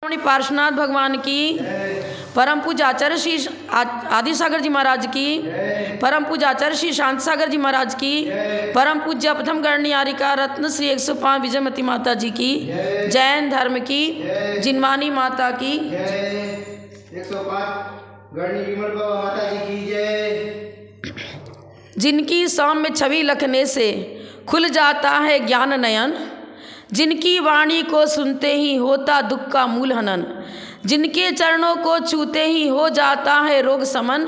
पार्श्वनाथ भगवान की, परम पूज्य आचार्य श्री आदि सागर जी महाराज की, परम पूज्य आचार्य श्री शांत सागर जी महाराज की, परम पूज्य प्रथम गणनियारिका रत्न श्री 105 विजयमती माता जी की, जैन धर्म की, जिनवानी माता की, 105 गणनी विमल बाबा माता जी की जय। जिनकी सौम्य छवि लखने से खुल जाता है ज्ञान नयन, जिनकी वाणी को सुनते ही होता दुख का मूल हनन, जिनके चरणों को छूते ही हो जाता है रोग समन,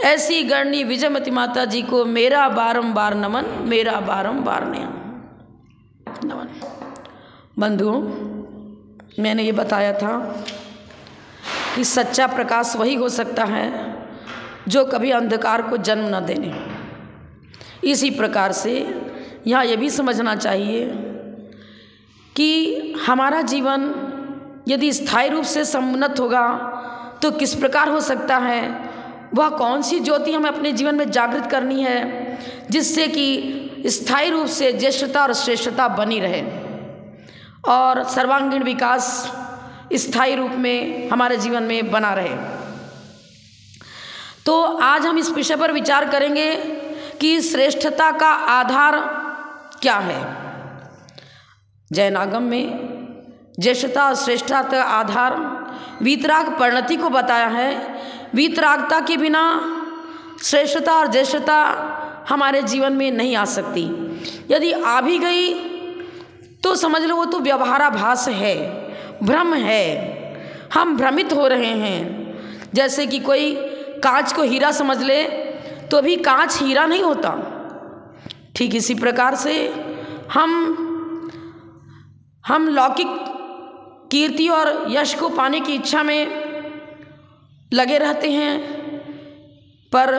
ऐसी गणनी विजयमती माता जी को मेरा बारंबार नमन, मेरा बारंबार नमन। बंधुओं, मैंने ये बताया था कि सच्चा प्रकाश वही हो सकता है जो कभी अंधकार को जन्म न देने। इसी प्रकार से यहाँ ये भी समझना चाहिए कि हमारा जीवन यदि स्थायी रूप से समुन्नत होगा तो किस प्रकार हो सकता है, वह कौन सी ज्योति हमें अपने जीवन में जागृत करनी है जिससे कि स्थायी रूप से ज्येष्ठता और श्रेष्ठता बनी रहे और सर्वांगीण विकास स्थायी रूप में हमारे जीवन में बना रहे। तो आज हम इस विषय पर विचार करेंगे कि श्रेष्ठता का आधार क्या है। जैनागम में ज्येष्ठता और श्रेष्ठता का आधार वीतराग परिणति को बताया है। वीतरागता के बिना श्रेष्ठता और ज्येष्ठता हमारे जीवन में नहीं आ सकती। यदि आ भी गई तो समझ लो वो तो व्यवहाराभास है, भ्रम है, हम भ्रमित हो रहे हैं। जैसे कि कोई कांच को हीरा समझ ले तो भी कांच हीरा नहीं होता। ठीक इसी प्रकार से हम लौकिक कीर्ति और यश को पाने की इच्छा में लगे रहते हैं, पर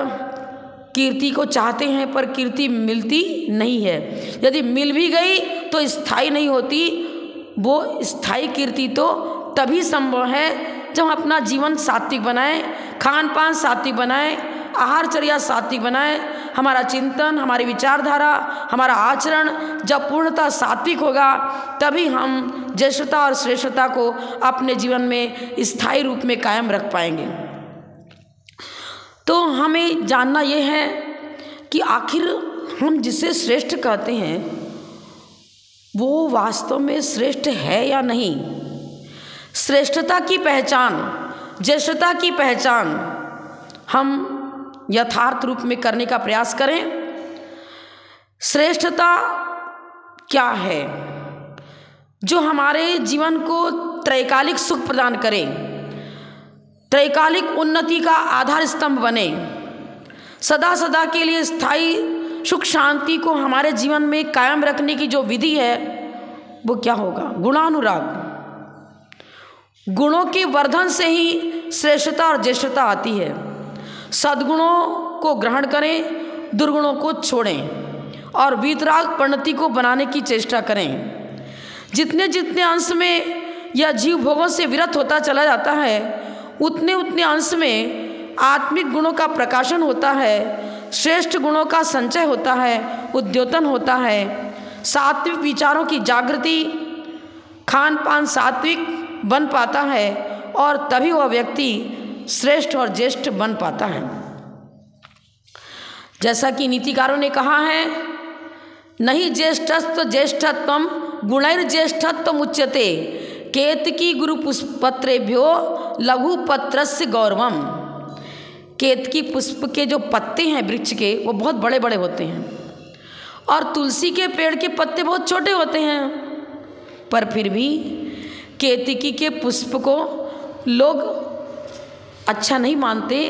कीर्ति को चाहते हैं पर कीर्ति मिलती नहीं है। यदि मिल भी गई तो स्थायी नहीं होती। वो स्थायी कीर्ति तो तभी संभव है जब हम अपना जीवन सात्विक बनाएं, खान पान सात्विक बनाएं, आहारचर्या सात्विक बनाएं, हमारा चिंतन, हमारी विचारधारा, हमारा आचरण जब पूर्णतः सात्विक होगा तभी हम ज्येष्ठता और श्रेष्ठता को अपने जीवन में स्थायी रूप में कायम रख पाएंगे। तो हमें जानना यह है कि आखिर हम जिसे श्रेष्ठ कहते हैं वो वास्तव में श्रेष्ठ है या नहीं। श्रेष्ठता की पहचान, ज्येष्ठता की पहचान हम यथार्थ रूप में करने का प्रयास करें। श्रेष्ठता क्या है? जो हमारे जीवन को त्रैकालिक सुख प्रदान करे, त्रैकालिक उन्नति का आधार स्तंभ बने, सदा सदा के लिए स्थायी सुख शांति को हमारे जीवन में कायम रखने की जो विधि है वो क्या होगा? गुणानुराग। गुणों के वर्धन से ही श्रेष्ठता और ज्येष्ठता आती है। सद्गुणों को ग्रहण करें, दुर्गुणों को छोड़ें और वीतराग परिणति को बनाने की चेष्टा करें। जितने जितने अंश में यह जीव भोगों से विरत होता चला जाता है उतने उतने अंश में आत्मिक गुणों का प्रकाशन होता है, श्रेष्ठ गुणों का संचय होता है, उद्योतन होता है, सात्विक विचारों की जागृति, खान पान सात्विक बन पाता है और तभी वह व्यक्ति श्रेष्ठ और ज्येष्ठ बन पाता है। जैसा कि नीतिकारों ने कहा है, नहीं ज्येष्ठस्त्व ज्येष्ठत्वम गुणैर्ज्येष्ठत्वम उच्यते, केतकी गुरु पुष्पत्रेभ्यो लघु पत्रस्य गौरवम। केतकी पुष्प के जो पत्ते हैं वृक्ष के वो बहुत बड़े बड़े होते हैं और तुलसी के पेड़ के पत्ते बहुत छोटे होते हैं, पर फिर भी केतकी के पुष्प को लोग अच्छा नहीं मानते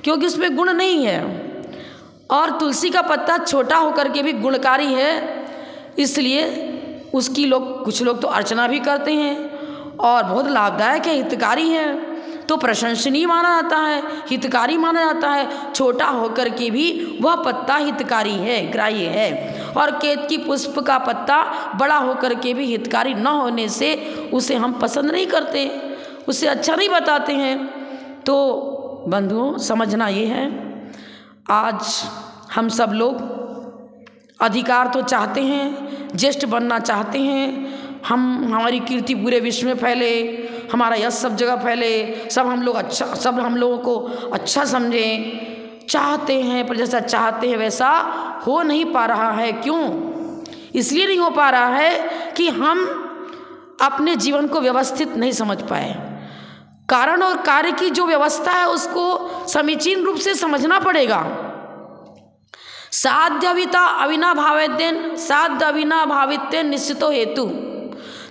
क्योंकि उसमें गुण नहीं है और तुलसी का पत्ता छोटा होकर के भी गुणकारी है, इसलिए उसकी कुछ लोग तो अर्चना भी करते हैं और बहुत लाभदायक है, हितकारी है, तो प्रशंसनीय माना जाता है, हितकारी माना जाता है। छोटा होकर के भी वह पत्ता हितकारी है, ग्राह्य है। और केतकी पुष्प का पत्ता बड़ा होकर के भी हितकारी न होने से उसे हम पसंद नहीं करते, उसे अच्छा नहीं बताते हैं। तो बंधुओं, समझना ये है, आज हम सब लोग अधिकार तो चाहते हैं, ज्येष्ठ बनना चाहते हैं, हमारी कीर्ति पूरे विश्व में फैले, हमारा यश सब जगह फैले, सब हम लोगों को अच्छा समझें, चाहते हैं, पर जैसा चाहते हैं वैसा हो नहीं पा रहा है। क्यों? इसलिए नहीं हो पा रहा है कि हम अपने जीवन को व्यवस्थित नहीं समझ पाए। कारण और कार्य की जो व्यवस्था है उसको समीचीन रूप से समझना पड़ेगा। साध्य अविनाभावित्वेन निश्चितो हेतु,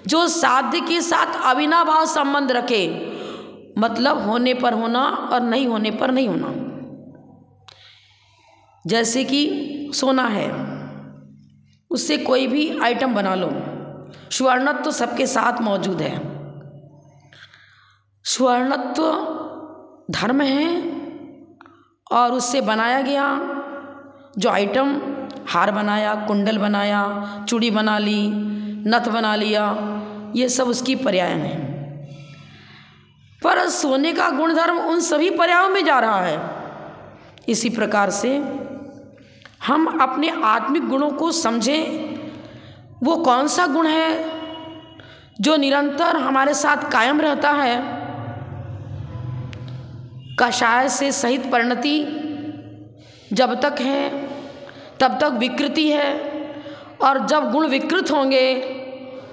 जो साध्य के साथ अविनाभाव संबंध रखे, मतलब होने पर होना और नहीं होने पर नहीं होना। जैसे कि सोना है, उससे कोई भी आइटम बना लो, स्वर्णत्व सबके साथ मौजूद है। स्वर्णत्व धर्म है और उससे बनाया गया जो आइटम, हार बनाया, कुंडल बनाया, चूड़ी बना ली, नथ बना लिया, ये सब उसकी पर्याय हैं। पर सोने का गुणधर्म उन सभी पर्यायों में जा रहा है। इसी प्रकार से हम अपने आत्मिक गुणों को समझें। वो कौन सा गुण है जो निरंतर हमारे साथ कायम रहता है? कषाय से सहित परिणति जब तक है तब तक विकृति है, और जब गुण विकृत होंगे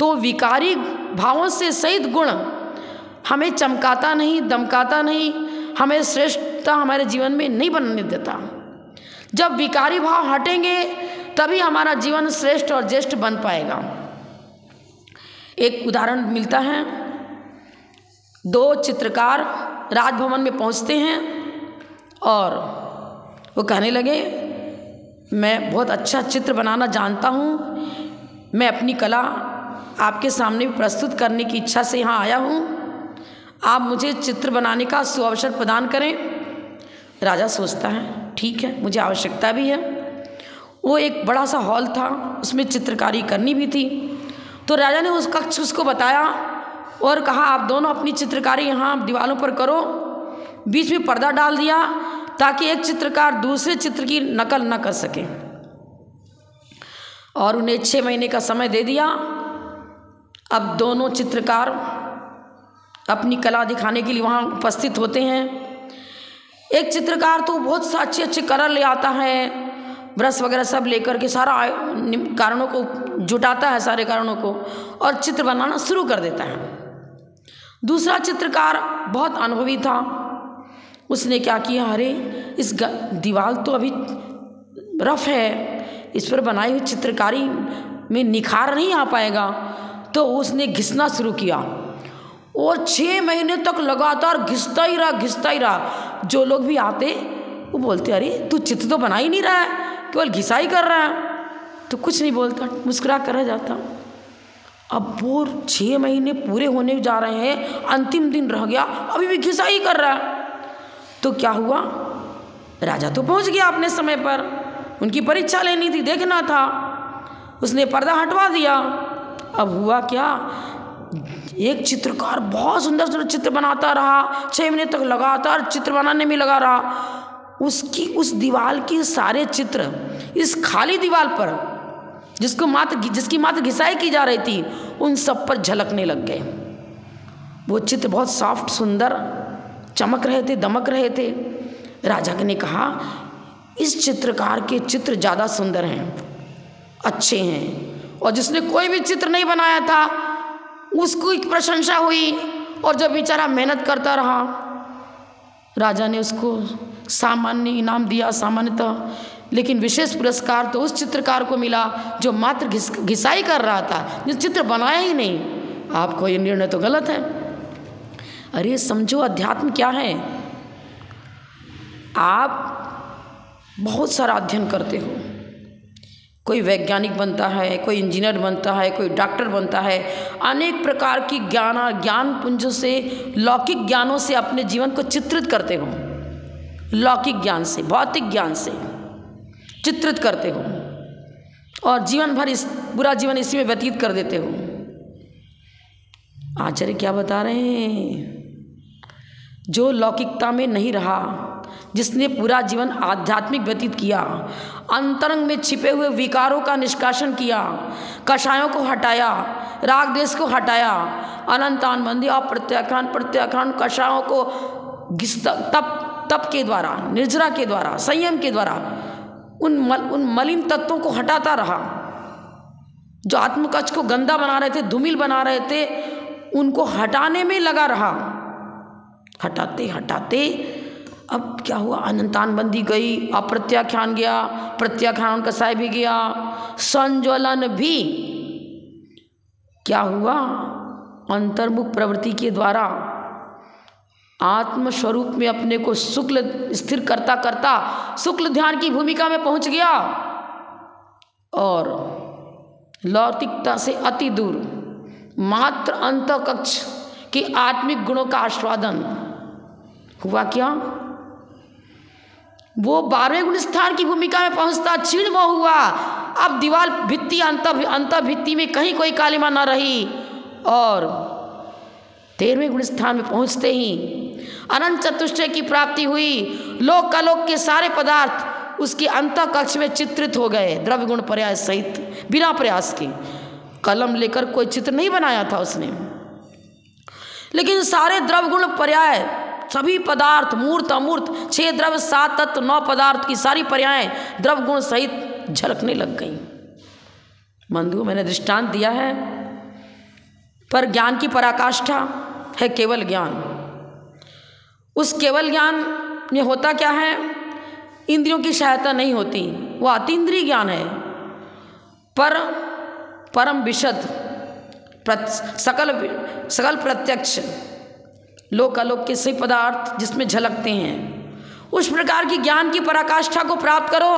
तो विकारी भावों से सहित गुण हमें चमकाता नहीं, दमकाता नहीं, हमें श्रेष्ठता हमारे जीवन में नहीं बनने देता। जब विकारी भाव हटेंगे तभी हमारा जीवन श्रेष्ठ और ज्येष्ठ बन पाएगा। एक उदाहरण मिलता है, दो चित्रकार राजभवन में पहुंचते हैं और वो कहने लगे, मैं बहुत अच्छा चित्र बनाना जानता हूँ, मैं अपनी कला आपके सामने प्रस्तुत करने की इच्छा से यहाँ आया हूँ, आप मुझे चित्र बनाने का सुअवसर प्रदान करें। राजा सोचता है ठीक है, मुझे आवश्यकता भी है। वो एक बड़ा सा हॉल था, उसमें चित्रकारी करनी भी थी। तो राजा ने उस कक्ष उसको बताया और कहा आप दोनों अपनी चित्रकारी यहाँ दीवारों पर करो। बीच में पर्दा डाल दिया ताकि एक चित्रकार दूसरे चित्र की नकल न कर सके, और उन्हें 6 महीने का समय दे दिया। अब दोनों चित्रकार अपनी कला दिखाने के लिए वहाँ उपस्थित होते हैं। एक चित्रकार तो बहुत सा अच्छे कलर ले आता है, ब्रश वगैरह सब लेकर के सारा कारणों को जुटाता है, सारे कारणों को, और चित्र बनाना शुरू कर देता है। दूसरा चित्रकार बहुत अनुभवी था, उसने क्या किया, अरे इस दीवार तो अभी रफ है, इस पर बनाई हुई चित्रकारी में निखार नहीं आ पाएगा। तो उसने घिसना शुरू किया और 6 महीने तक लगातार घिसता ही रहा। जो लोग भी आते वो बोलते, अरे तू चित्र तो बना ही नहीं रहा है, केवल घिसाई कर रहा है। तो कुछ नहीं बोलता, मुस्कुरा कर रह जाता। अब वो 6 महीने पूरे होने जा रहे हैं, अंतिम दिन रह गया, अभी भी घिसाई कर रहा है। तो क्या हुआ, राजा तो पहुंच गया अपने समय पर, उनकी परीक्षा लेनी थी, देखना था, उसने पर्दा हटवा दिया। अब हुआ क्या, एक चित्रकार बहुत सुंदर चित्र बनाता रहा, 6 महीने तक लगातार चित्र बनाने में लगा रहा। उस दीवार के सारे चित्र इस खाली दीवार पर जिसकी मात्र घिसाई की जा रही थी, उन सब पर झलकने लग गए। वो चित्र बहुत सॉफ्ट, सुंदर, चमक रहे थे, दमक रहे थे। राजा ने कहा, इस चित्रकार के चित्र ज़्यादा सुंदर हैं, अच्छे हैं, और जिसने कोई भी चित्र नहीं बनाया था उसको एक प्रशंसा हुई, और जब बेचारा मेहनत करता रहा, राजा ने उसको सामान्य इनाम दिया, सामान्यतः, लेकिन विशेष पुरस्कार तो उस चित्रकार को मिला जो मात्र घिसाई कर रहा था, जो चित्र बनाया ही नहीं। आपको ये निर्णय तो गलत है। अरे समझो अध्यात्म क्या है। आप बहुत सारा अध्ययन करते हो, कोई वैज्ञानिक बनता है, कोई इंजीनियर बनता है, कोई डॉक्टर बनता है, अनेक प्रकार की ज्ञान पुंजों से, लौकिक ज्ञानों से अपने जीवन को चित्रित करते हो। लौकिक ज्ञान से, भौतिक ज्ञान से चित्रित करते हो, और जीवन भर पूरा जीवन इसी में व्यतीत कर देते हो। आचार्य क्या बता रहे हैं, जो लौकिकता में नहीं रहा, जिसने पूरा जीवन आध्यात्मिक व्यतीत किया, अंतरंग में छिपे हुए विकारों का निष्कासन किया, कषायों को हटाया, राग द्वेष को हटाया, अनंतान बंदी और प्रत्याख्यान प्रत्याख्यान कषायों को तप के द्वारा, निर्जरा के द्वारा, संयम के द्वारा उन मलिन तत्वों को हटाता रहा जो आत्मकक्ष को गंदा बना रहे थे, धूमिल बना रहे थे, उनको हटाने में लगा रहा। हटाते हटाते अब क्या हुआ, अनंतान बंदी गई, अप्रत्याख्यान गया, प्रत्याख्यान कसाय भी गया, संज्वलन भी क्या हुआ, अंतर्मुख प्रवृत्ति के द्वारा आत्म स्वरूप में अपने को शुक्ल स्थिर करता करता शुक्ल ध्यान की भूमिका में पहुंच गया और लौकिकता से अति दूर मात्र अंतःकक्ष के आत्मिक गुणों का आस्वादन हुआ। क्या वो 12वें गुण स्थान की भूमिका में पहुंचता क्षीण मोह हुआ। अब दीवार भित्ति अंत भित्ति में कहीं कोई कालिमा न रही और 13वें गुण स्थान में पहुंचते ही अनंत चतुष्टय की प्राप्ति हुई। लोक का लोक के सारे पदार्थ उसके अंतःकक्ष में चित्रित हो गए, द्रव्य गुण पर्याय सहित, बिना प्रयास के। कलम लेकर कोई चित्र नहीं बनाया था उसने, लेकिन सारे द्रव्य गुण पर्याय, सभी पदार्थ, मूर्त अमूर्त, 6 द्रव्य 7 तत्व 9 पदार्थ की सारी पर्यायें द्रव्य गुण सहित झलकने लग गई। बंधु, मैंने दृष्टांत दिया है, पर ज्ञान की पराकाष्ठा है केवल ज्ञान। उस केवल ज्ञान में होता क्या है, इंद्रियों की सहायता नहीं होती, वो अतीन्द्रिय ज्ञान है, पर परम विशद सकल प्रत्यक्ष लोकालोक के सही पदार्थ जिसमें झलकते हैं, उस प्रकार की ज्ञान की पराकाष्ठा को प्राप्त करो।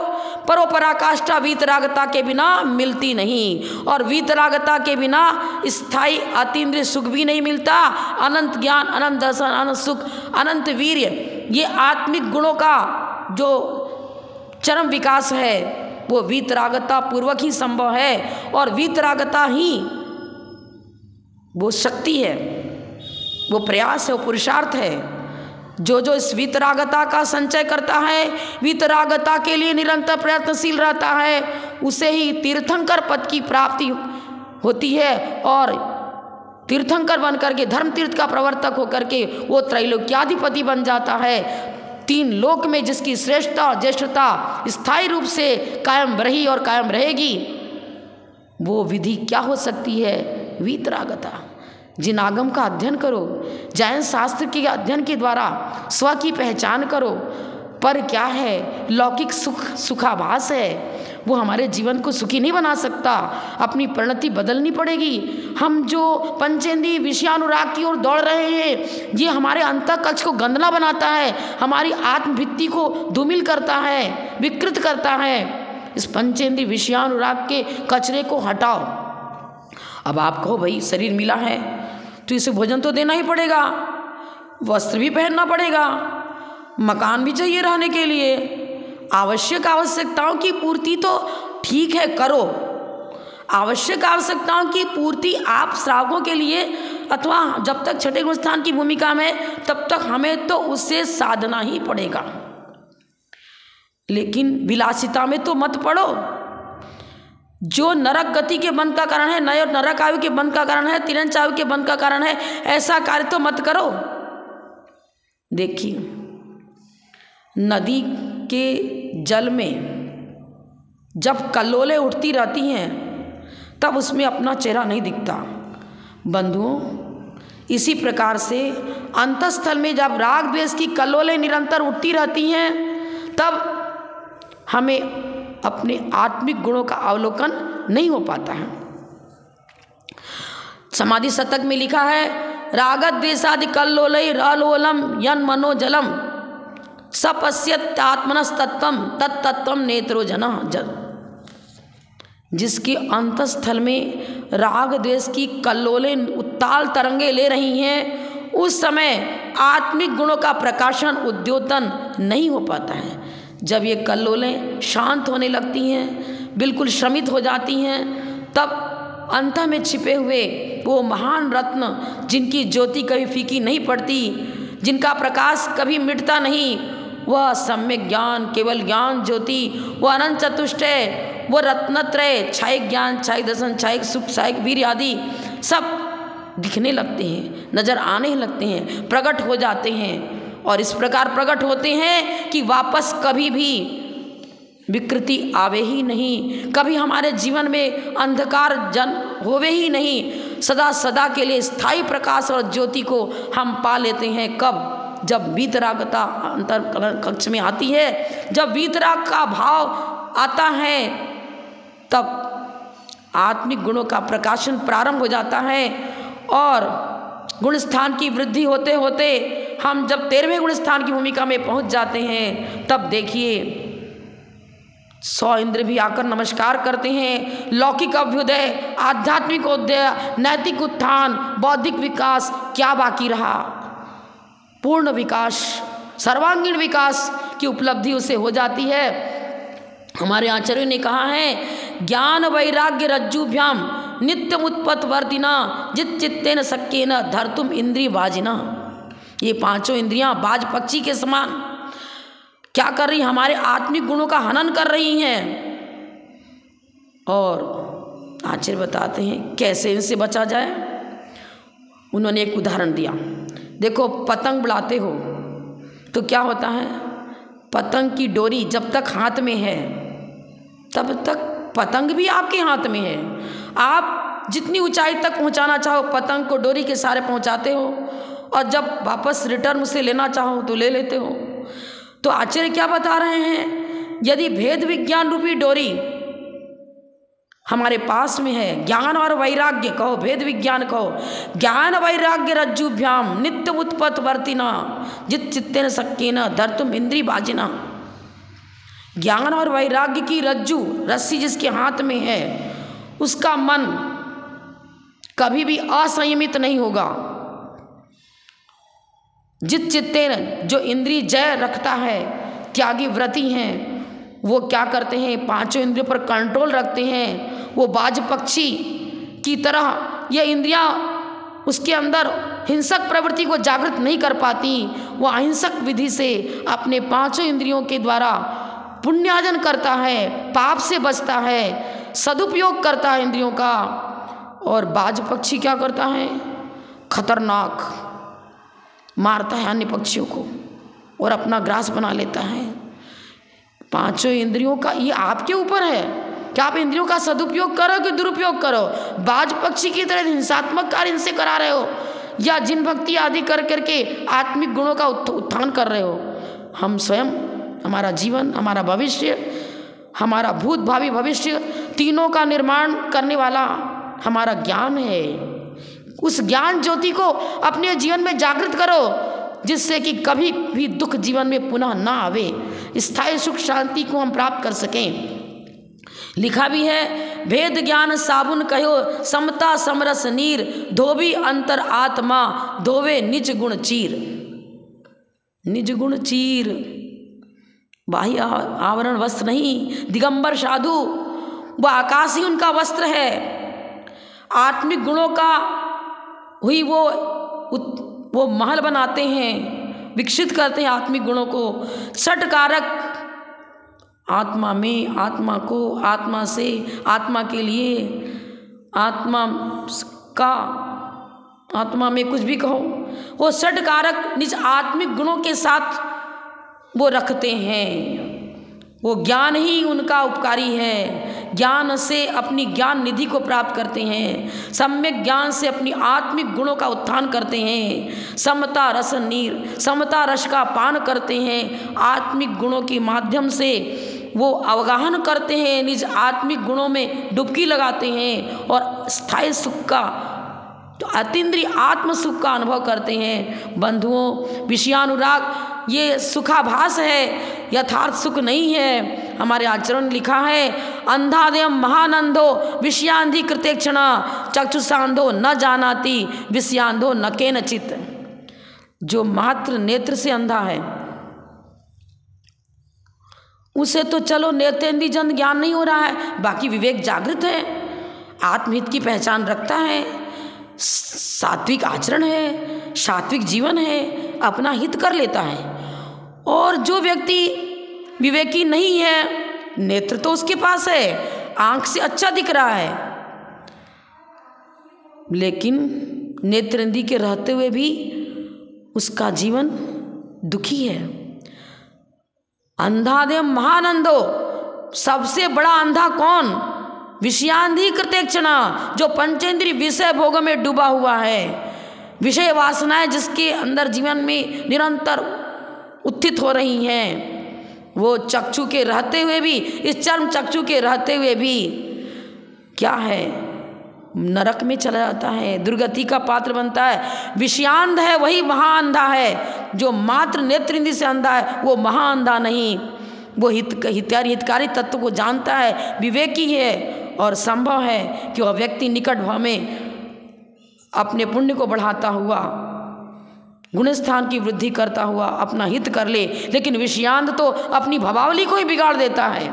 पर वो पराकाष्ठा वीतरागता के बिना मिलती नहीं, और वीतरागता के बिना स्थायी अतीन्द्रिय सुख भी नहीं मिलता। अनंत ज्ञान, अनंत दर्शन, अनंत सुख, अनंत वीर्य, ये आत्मिक गुणों का जो चरम विकास है वो वीतरागता पूर्वक ही संभव है, और वीतरागता ही वो शक्ति है, वो प्रयास है, वो पुरुषार्थ है। जो इस वीतरागता का संचय करता है, वीतरागता के लिए निरंतर प्रयत्नशील रहता है, उसे ही तीर्थंकर पद की प्राप्ति होती है, और तीर्थंकर बन करके धर्म तीर्थ का प्रवर्तक होकर के वो त्रैलोक्याधिपति बन जाता है। 3 लोक में जिसकी श्रेष्ठता और ज्येष्ठता स्थायी रूप से कायम रही और कायम रहेगी, वो विधि क्या हो सकती है, वीतरागता। जिन आगम का अध्ययन करो, जैन शास्त्र के अध्ययन के द्वारा स्व की पहचान करो, पर क्या है, लौकिक सुखाभास है, वो हमारे जीवन को सुखी नहीं बना सकता। अपनी परिणति बदलनी पड़ेगी। हम जो पंचेंद्रिय विषयानुराग की ओर दौड़ रहे हैं, ये हमारे अंतःकक्ष को गंदना बनाता है, हमारी आत्मभित्ति को धूमिल करता है, विकृत करता है। इस पंचेंद्रिय विषयानुराग के कचरे को हटाओ। अब आप कहो भाई शरीर मिला है तो इसे भोजन तो देना ही पड़ेगा, वस्त्र भी पहनना पड़ेगा, मकान भी चाहिए रहने के लिए, आवश्यकताओं की पूर्ति तो ठीक है करो। आवश्यक आवश्यकताओं की पूर्ति आप श्रावकों के लिए, अथवा जब तक छठे गुण स्थान की भूमिका में, तब तक हमें तो उससे साधना ही पड़ेगा। लेकिन विलासिता में तो मत पड़ो। जो नरक गति के बंध का कारण है, नए नरक आयु के बंध का कारण है, तिरंच आयु के बंध का कारण है, ऐसा कार्य तो मत करो। देखिए, नदी के जल में जब कल्लोलें उठती रहती हैं तब उसमें अपना चेहरा नहीं दिखता। बंधुओं, इसी प्रकार से अंतस्थल में जब राग द्वेष की कल्लोलें निरंतर उठती रहती हैं तब हमें अपने आत्मिक गुणों का अवलोकन नहीं हो पाता है। समाधि शतक में लिखा है, रागत द्वेषादि कल्लोलै रलोलम यन मनोजलम सपश्यत आत्मनस्तत्वम तत्तत्वम नेत्रो जन। जिसके अंतस्थल में राग द्वेष की कल्लोलें उत्ताल तरंगे ले रही हैं, उस समय आत्मिक गुणों का प्रकाशन उद्योतन नहीं हो पाता है। जब ये कल्लोलें शांत होने लगती हैं, बिल्कुल शमित हो जाती हैं, तब अंत में छिपे हुए वो महान रत्न, जिनकी ज्योति कभी फीकी नहीं पड़ती, जिनका प्रकाश कभी मिटता नहीं, वह सम्यक ज्ञान, केवल ज्ञान ज्योति, वह अनंत चतुष्टय, वो रत्नत्रय, छायक ज्ञान, छायक दर्शन, छायक सुख, छायक वीर आदि सब दिखने लगते हैं, नजर आने लगते हैं, प्रकट हो जाते हैं। और इस प्रकार प्रकट होते हैं कि वापस कभी भी विकृति आवे ही नहीं, कभी हमारे जीवन में अंधकार जन होवे ही नहीं। सदा सदा के लिए स्थायी प्रकाश और ज्योति को हम पा लेते हैं। कब? जब वीतरागता अंतर कक्ष में आती है, जब वीतराग का भाव आता है, तब आत्मिक गुणों का प्रकाशन प्रारंभ हो जाता है। और गुण स्थान की वृद्धि होते होते हम जब 13वें गुण स्थान की भूमिका में पहुंच जाते हैं, तब देखिए 100 इंद्र भी आकर नमस्कार करते हैं। लौकिक अभ्युदय, आध्यात्मिक उदय, नैतिक उत्थान, बौद्धिक विकास, क्या बाकी रहा? पूर्ण विकास, सर्वांगीण विकास की उपलब्धि उसे हो जाती है। हमारे आचार्यों ने कहा है, ज्ञान वैराग्य रज्जुभ्याम नित्यम उत्पत्तिवर्तिना जित चित्तेन सक्केन धर्तुम इंद्रिय बाजिना। ये पांचों इंद्रियां बाज पक्षी के समान क्या कर रही? हमारे आत्मिक गुणों का हनन कर रही हैं। और आचार्य बताते हैं कैसे इनसे बचा जाए। उन्होंने एक उदाहरण दिया। देखो, पतंग उड़ाते हो तो क्या होता है? पतंग की डोरी जब तक हाथ में है तब तक पतंग भी आपके हाथ में है। आप जितनी ऊंचाई तक पहुंचाना चाहो पतंग को डोरी के सहारे पहुंचाते हो, और जब वापस रिटर्न उसे लेना चाहो तो ले लेते हो। तो आचार्य क्या बता रहे हैं? यदि भेद विज्ञान रूपी डोरी हमारे पास में है, ज्ञान और वैराग्य कहो, भेद विज्ञान कहो, ज्ञान वैराग्य रज्जुभ्याम नित्य उत्पत्तिवर्तिना जित चित्तेन सक्केन धर्तुम इंद्रिय बाजिना। ज्ञान और वैराग्य की रज्जु, रस्सी जिसके हाथ में है, उसका मन कभी भी असंयमित नहीं होगा। जित चित्तेन, जो इंद्रिय जय रखता है, त्यागी व्रती हैं, वो क्या करते हैं? पांचों इंद्रियों पर कंट्रोल रखते हैं। वो बाज पक्षी की तरह ये इंद्रियां उसके अंदर हिंसक प्रवृत्ति को जागृत नहीं कर पाती। वो अहिंसक विधि से अपने पांचों इंद्रियों के द्वारा पुण्यार्जन करता है, पाप से बचता है, सदुपयोग करता है इंद्रियों का। और बाज पक्षी क्या करता है? खतरनाक मारता है अन्य पक्षियों को और अपना ग्रास बना लेता है। पांचों इंद्रियों का ये आपके ऊपर है कि आप इंद्रियों का सदुपयोग करो कि दुरुपयोग करो। बाज पक्षी की तरह हिंसात्मक कार्य इनसे करा रहे हो, या जिन भक्ति आदि कर करके आत्मिक गुणों का उत्थान कर रहे हो। हम स्वयं, हमारा जीवन, हमारा भविष्य, हमारा भूत भावी भविष्य, तीनों का निर्माण करने वाला हमारा ज्ञान है। उस ज्ञान ज्योति को अपने जीवन में जागृत करो, जिससे कि कभी भी दुख जीवन में पुनः ना आवे, स्थायी सुख शांति को हम प्राप्त कर सकें। लिखा भी है, भेद ज्ञान साबुन कहो समता समरस नीर, धोबी अंतर आत्मा धोवे निज गुण चीर। निज गुण चीर, बाह्य आवरण वस्त्र नहीं। दिगंबर साधु, वह आकाश ही उनका वस्त्र है। आत्मिक गुणों का हुई वो महल बनाते हैं, विकसित करते हैं आत्मिक गुणों को। षट कारक आत्मा में, आत्मा को, आत्मा से, आत्मा के लिए, आत्मा का, आत्मा में कुछ भी कहो, वो षट कारक निज आत्मिक गुणों के साथ वो रखते हैं। वो ज्ञान ही उनका उपकारी है। ज्ञान से अपनी ज्ञान निधि को प्राप्त करते हैं। सम्यक ज्ञान से अपनी आत्मिक गुणों का उत्थान करते हैं। समता रस नीर, समता रस का पान करते हैं। आत्मिक गुणों के माध्यम से वो अवगाहन करते हैं, निज आत्मिक गुणों में डुबकी लगाते हैं और स्थायी सुख का, तो अतीन्द्रिय आत्म सुख का अनुभव करते हैं। बंधुओं, विषयानुराग ये सुखाभास है, यथार्थ सुख नहीं है। हमारे आचरण लिखा है, अंधादयम महानंदो विषयांधि कृतेक्षण चक्षुषांधो न जानाति विषयांधो न केनचित। जो मात्र नेत्र से अंधा है उसे तो चलो नेत्रेंद्रिय जन ज्ञान नहीं हो रहा है, बाकी विवेक जागृत है, आत्महित की पहचान रखता है, सात्विक आचरण है, सात्विक जीवन है, अपना हित कर लेता है। और जो व्यक्ति विवेकी नहीं है, नेत्र तो उसके पास है, आंख से अच्छा दिख रहा है, लेकिन नेत्रेंद्रिय के रहते हुए भी उसका जीवन दुखी है। अंधादेव महानंदो, सबसे बड़ा अंधा कौन? विषयांधी कृतेक्षणा, जो पंचेंद्रिय विषय भोग में डूबा हुआ है, विषय वासनाएं जिसके अंदर जीवन में निरंतर उत्थित हो रही हैं, वो चक्षु के रहते हुए भी, इस चर्म चक्षु के रहते हुए भी क्या है, नरक में चला जाता है, दुर्गति का पात्र बनता है। विषयांध है वही महाअंधा है, जो मात्र नेत्र इंद्रिय से अंधा है वो महाअंधा नहीं, वो हितकारी तत्व को जानता है, विवेकी है, और संभव है कि वह व्यक्ति निकट भाव में अपने पुण्य को बढ़ाता हुआ, गुणस्थान की वृद्धि करता हुआ अपना हित कर ले, लेकिन विषयांध तो अपनी भवावली को ही बिगाड़ देता है।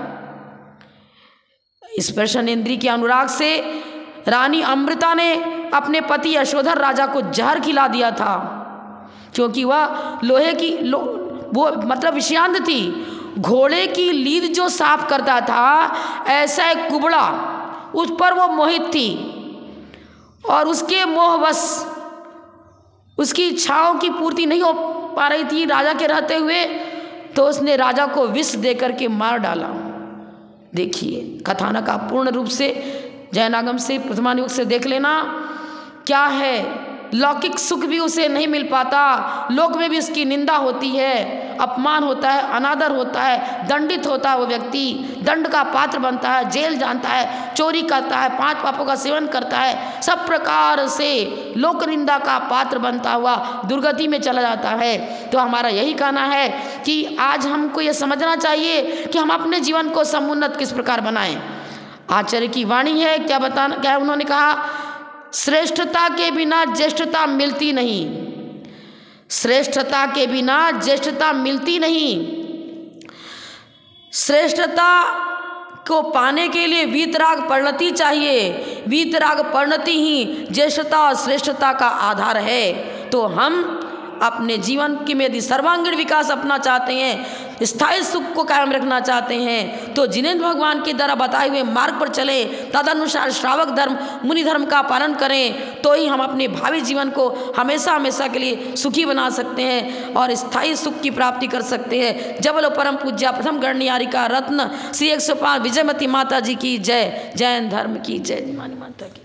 इस स्पर्शन इंद्रिय के अनुराग से रानी अमृता ने अपने पति यशोधर राजा को जहर खिला दिया था, क्योंकि वह लोहे की वो मतलब विषयांध थी। घोड़े की लीद जो साफ करता था, ऐसा एक कुबड़ा, उस पर वो मोहित थी, और उसके मोहवश उसकी इच्छाओं की पूर्ति नहीं हो पा रही थी राजा के रहते हुए, तो उसने राजा को विष देकर के मार डाला। देखिए कथानक आप पूर्ण रूप से जैनागम से, प्रथमानुग से देख लेना, क्या है, लौकिक सुख भी उसे नहीं मिल पाता, लोक में भी उसकी निंदा होती है, अपमान होता है, अनादर होता है, दंडित होता है, वो व्यक्ति दंड का पात्र बनता है, जेल जानता है, चोरी करता है, 5 पापों का सेवन करता है, सब प्रकार से लोक निंदा का पात्र बनता हुआ दुर्गति में चला जाता है। तो हमारा यही कहना है कि आज हमको ये समझना चाहिए कि हम अपने जीवन को समुन्नत किस प्रकार बनाएं। आचार्य की वाणी है, क्या उन्होंने कहा, श्रेष्ठता के बिना ज्येष्ठता मिलती नहीं, श्रेष्ठता के बिना ज्येष्ठता मिलती नहीं। श्रेष्ठता को पाने के लिए वीतराग परिणति चाहिए, वीतराग परिणति ही ज्येष्ठता और श्रेष्ठता का आधार है। तो हम अपने जीवन के में यदि सर्वांगीण विकास अपना चाहते हैं, स्थायी सुख को कायम रखना चाहते हैं, तो जिनेंद्र भगवान के द्वारा बताए हुए मार्ग पर चलें, तदनुसार श्रावक धर्म मुनि धर्म का पालन करें, तो ही हम अपने भावी जीवन को हमेशा हमेशा के लिए सुखी बना सकते हैं और स्थायी सुख की प्राप्ति कर सकते हैं। जबल परम पूज्या प्रथम गणनियारिका रत्न श्री 105 विजयमती माता जी की जय, जैन धर्म की जय, माता की।